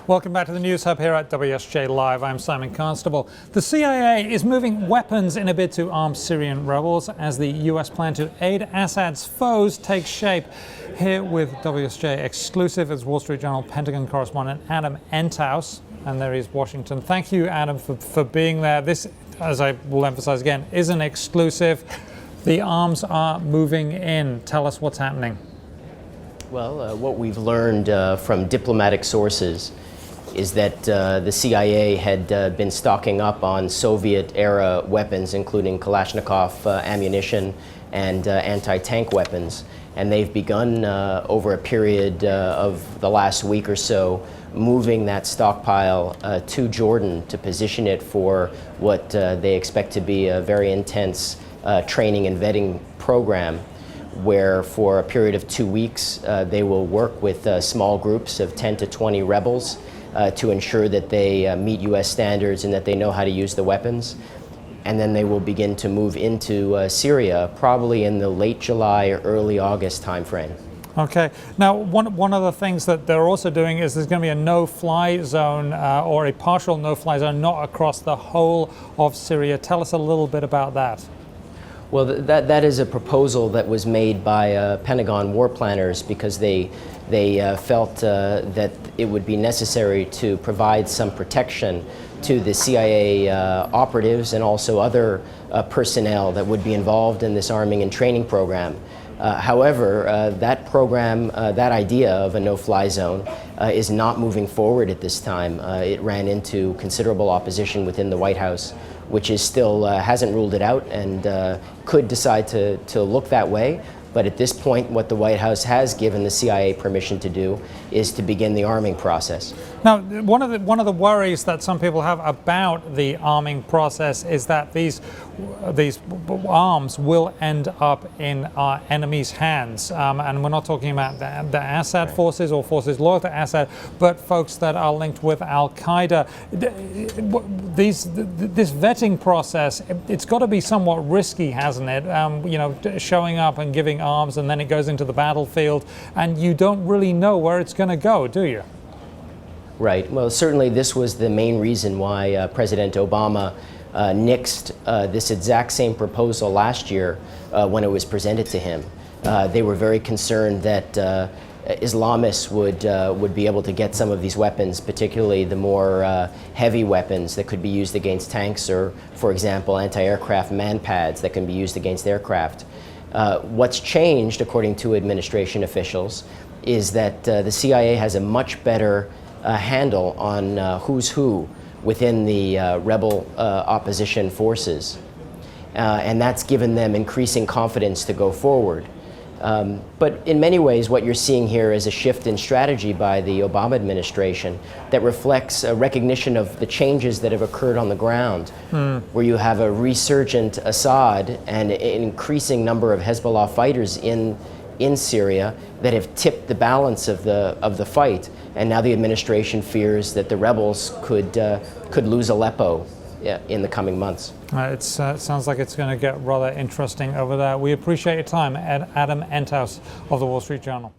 Welcome back to the News Hub here at WSJ Live. I'm Simon Constable. The CIA is moving weapons in a bid to arm Syrian rebels as the US plan to aid Assad's foes takes shape. Here with WSJ exclusive is Wall Street Journal Pentagon correspondent Adam Entous. And there is Washington. Thank you, Adam, for being there. This, as I will emphasize again, is an exclusive. The arms are moving in. Tell us what's happening. Well, what we've learned from diplomatic sources is that the CIA had been stocking up on Soviet-era weapons, including Kalashnikov ammunition and anti-tank weapons. And they've begun, over a period of the last week or so, moving that stockpile to Jordan to position it for what they expect to be a very intense training and vetting program, where for a period of 2 weeks they will work with small groups of 10 to 20 rebels to ensure that they meet U.S. standards and that they know how to use the weapons. And then they will begin to move into Syria, probably in the late July or early August timeframe. Okay. Now, one of the things that they're also doing is there's going to be a no-fly zone or a partial no-fly zone, not across the whole of Syria. Tell us a little bit about that. Well, that is a proposal that was made by Pentagon war planners because they felt that it would be necessary to provide some protection to the CIA operatives and also other personnel that would be involved in this arming and training program. However, that program, that idea of a no-fly zone is not moving forward at this time. It ran into considerable opposition within the White House, which is still hasn't ruled it out and could decide to look that way. But at this point, what the White House has given the CIA permission to do is to begin the arming process. Now, one of the worries that some people have about the arming process is that these arms will end up in our enemies' hands, and we're not talking about the Assad forces or forces loyal to Assad, but folks that are linked with al-Qaeda. This vetting process, it's got to be somewhat risky, hasn't it? You know, showing up and giving arms, and then it goes into the battlefield, and you don't really know where it's going to go, do you? Right. Well, certainly this was the main reason why President Obama nixed this exact same proposal last year when it was presented to him. They were very concerned that Islamists would be able to get some of these weapons, particularly the more heavy weapons that could be used against tanks or, for example, anti-aircraft man-pads that can be used against aircraft. What's changed, according to administration officials, is that the CIA has a much better handle on who's who within the rebel opposition forces. And that's given them increasing confidence to go forward. But in many ways, what you're seeing here is a shift in strategy by the Obama administration that reflects a recognition of the changes that have occurred on the ground, where you have a resurgent Assad and an increasing number of Hezbollah fighters in Syria that have tipped the balance of the fight, and now the administration fears that the rebels could lose Aleppo in the coming months. It sounds like it's going to get rather interesting over there. We appreciate your time, Adam Entous of the Wall Street Journal.